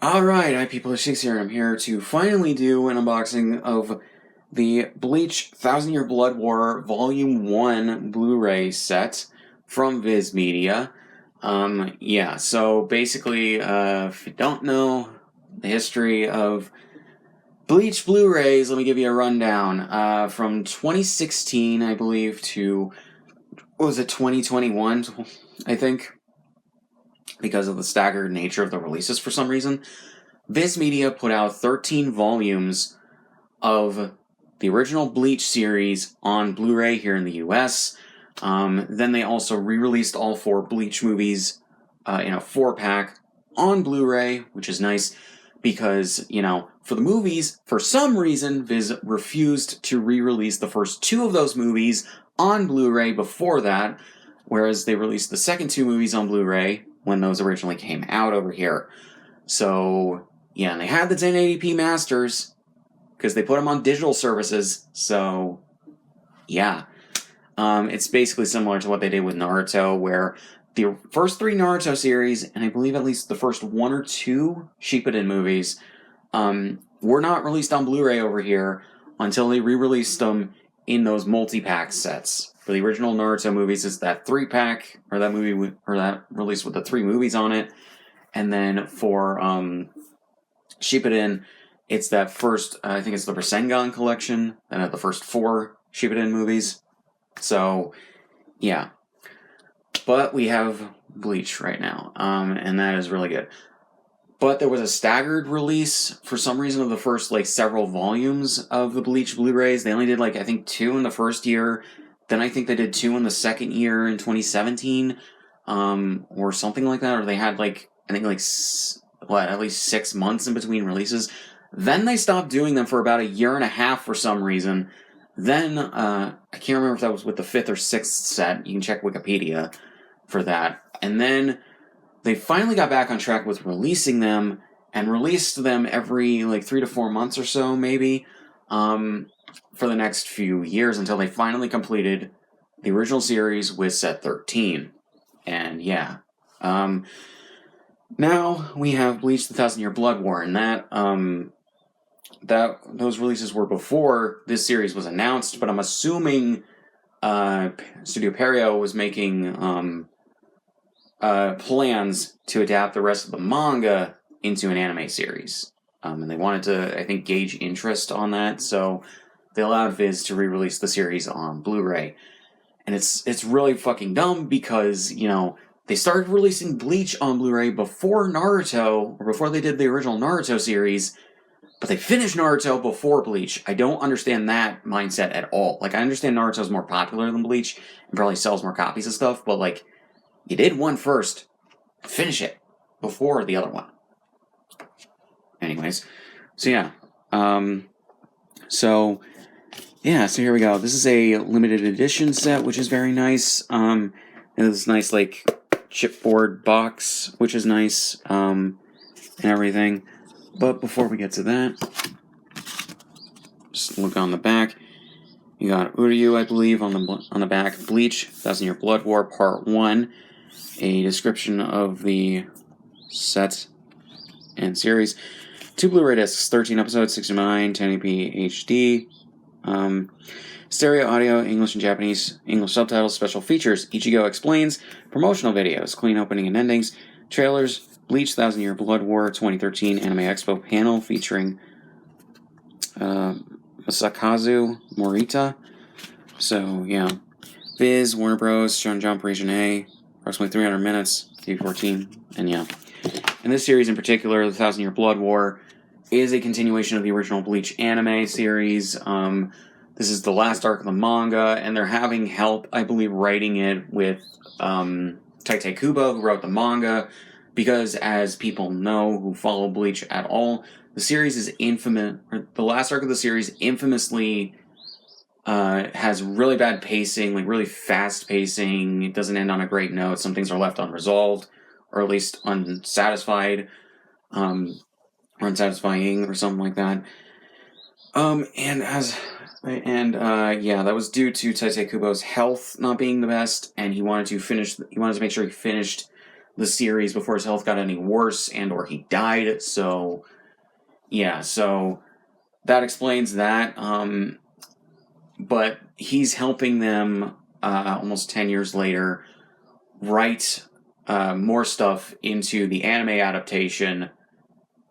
Alright, hi people, it's Scsigs here, and I'm here to finally do an unboxing of the Bleach 1000 Year Blood War Volume 1 Blu-ray set from Viz Media. So basically, if you don't know the history of Bleach Blu-rays, let me give you a rundown. From 2016, I believe, to, what was it, 2021, I think? Because of the staggered nature of the releases for some reason. Viz Media put out 13 volumes of the original Bleach series on Blu-ray here in the US. Then they also re-released all 4 Bleach movies in a 4-pack on Blu-ray, which is nice because, for the movies, for some reason, Viz refused to re-release the first 2 of those movies on Blu-ray before that, whereas they released the second 2 movies on Blu-ray when those originally came out over here. So, yeah, and they had the 1080p masters because they put them on digital services. So, yeah. It's basically similar to what they did with Naruto, where the first 3 Naruto series, and I believe at least the first 1 or 2 Shippuden movies, were not released on Blu-ray over here until they re-released them in those multi-pack sets. For the original Naruto movies, it's that 3-pack, or that movie, or that release with the 3 movies on it. And then for Shippuden, it's that first, I think it's the Rasengan collection, and the first 4 Shippuden movies. So, yeah. But we have Bleach right now, and that is really good. But there was a staggered release, for some reason, of the first, several volumes of the Bleach Blu-rays. They only did, I think 2 in the first year. Then I think they did 2 in the second year in 2017, or something like that. Or they had, I think, at least 6 months in between releases. Then they stopped doing them for about a year and a half for some reason. Then, I can't remember if that was with the 5th or 6th set. You can check Wikipedia for that. And then they finally got back on track with releasing them, and released them every, 3 to 4 months or so, maybe, for the next few years, until they finally completed the original series with set 13. And, yeah. Now we have Bleach: The 1000 Year Blood War, and those releases were before this series was announced, but I'm assuming Studio Perio was making plans to adapt the rest of the manga into an anime series. And they wanted to, I think, gauge interest on that, so they allowed Viz to re-release the series on Blu-ray. And it's really fucking dumb because, they started releasing Bleach on Blu-ray before Naruto, or before they did the original Naruto series, but they finished Naruto before Bleach. I don't understand that mindset at all. I understand Naruto's more popular than Bleach, and probably sells more copies of stuff, but, you did one first, finish it before the other one. Anyways, so yeah. So here we go. This is a limited edition set, which is very nice. And this nice, chipboard box, which is nice, and everything. But before we get to that, just look on the back. You got Uryu, I believe, on the back. Bleach: 1000 Year Blood War Part 1. A description of the set and series. 2 Blu-ray discs, 13 episodes, 69, 1080p HD. Stereo audio, English and Japanese, English subtitles, special features. Ichigo explains, promotional videos, clean opening and endings, trailers, Bleach: 1000 Year Blood War 2013 Anime Expo panel featuring Masakazu Morita. So, yeah. Viz, Warner Bros., Shonen Jump, Region A, approximately 300 minutes, TV14, and yeah. And this series in particular, The 1000 Year Blood War, is a continuation of the original Bleach anime series. This is the last arc of the manga, and they're having help, I believe, writing it with Tite Kubo, who wrote the manga, because as people know who follow Bleach at all, the series is infamous, or the last arc of the series infamously has really bad pacing, really fast pacing. It doesn't end on a great note. Some things are left unresolved, or at least unsatisfied, or unsatisfying, or something like that. That was due to Tite Kubo's health not being the best, and he wanted to make sure he finished the series before his health got any worse and or he died. So, yeah, so that explains that. But he's helping them almost 10 years later write more stuff into the anime adaptation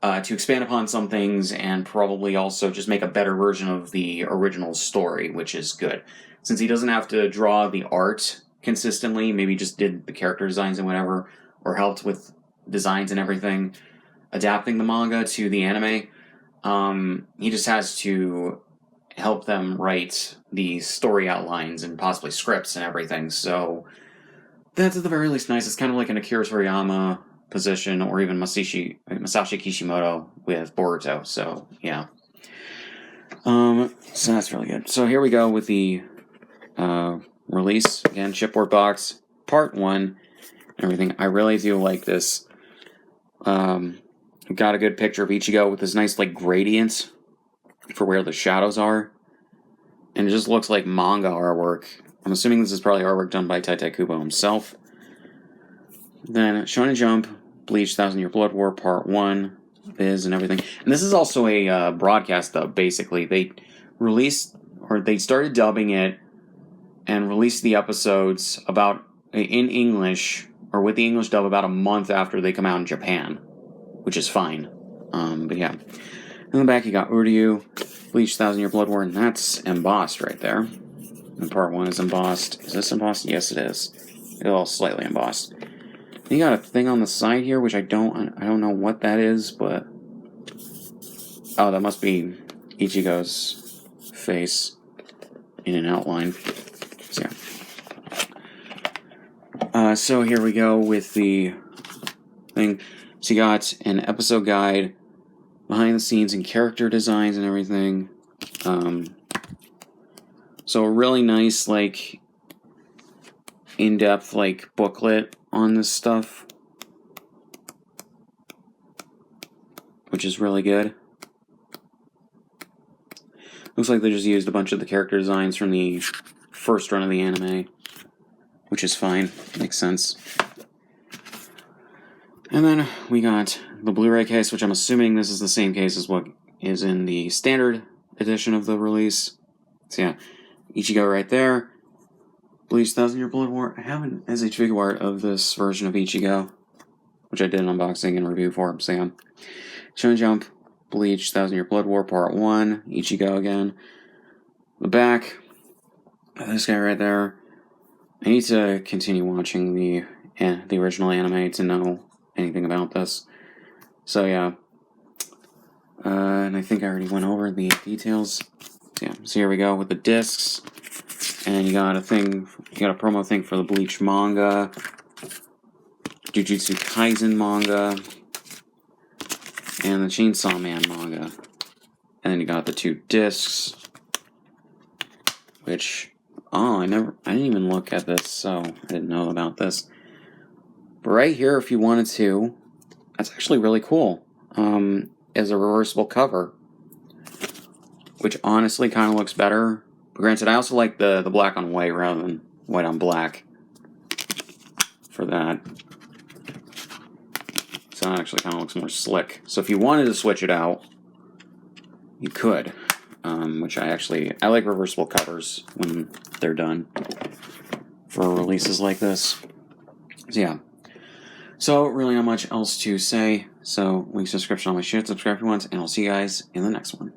to expand upon some things and probably also just make a better version of the original story, which is good. Since he doesn't have to draw the art consistently, maybe just did the character designs and whatever, or helped with designs and everything, adapting the manga to the anime, he just has to help them write the story outlines and possibly scripts and everything. So that's at the very least nice. It's kind of like an Akira Toriyama position, or even Masashi Kishimoto with Boruto. So yeah, so that's really good. So here we go with the release again, chipboard box part 1. Everything. I really do like this. Got a good picture of Ichigo with this nice like gradient for where the shadows are, and it just looks like manga artwork. I'm assuming this is probably artwork done by Taitai Kubo himself. Then Shonen Jump, Bleach, 1,000 Year Blood War, Part 1, Viz, and everything. And this is also a broadcast dub, basically. They released, or they started dubbing it and released the episodes about in English, or with the English dub, about a month after they come out in Japan, which is fine. But yeah. In the back, you got Uryu, Bleach, 1,000 Year Blood War, and that's embossed right there. And Part 1 is embossed. Is this embossed? Yes, it is. It's all slightly embossed. You got a thing on the side here, which I don't know what that is, but oh, that must be Ichigo's face in an outline. So yeah. So here we go with the thing. So you got an episode guide, behind the scenes and character designs and everything. So a really nice, like, in-depth, like, booklet on this stuff, which is really good. Looks like they just used a bunch of the character designs from the first run of the anime, which is fine. Makes sense. And then we got the Blu-ray case, which I'm assuming this is the same case as what is in the standard edition of the release. So yeah, Ichigo right there. Bleach, 1,000 Year Blood War. I have an SH figure art of this version of Ichigo, which I did an unboxing and review for. So yeah. Shonen Jump, Bleach, 1,000 Year Blood War, Part 1, Ichigo again. The back, this guy right there. I need to continue watching the original anime to know anything about this. So yeah. And I think I already went over the details. So yeah, so here we go with the discs. And you got a promo thing for the Bleach manga, Jujutsu Kaisen manga, and the Chainsaw Man manga. And then you got the 2 discs, which, I didn't even look at this, so I didn't know about this. But right here, if you wanted to, that's actually really cool. As a reversible cover, which honestly kind of looks better. But granted, I also like the black on white rather than white on black for that. So that actually kind of looks more slick. So if you wanted to switch it out, you could. Which I like reversible covers when they're done for releases like this. So yeah. So really not much else to say. So links in the description on my shit. Subscribe if you want, and I'll see you guys in the next one.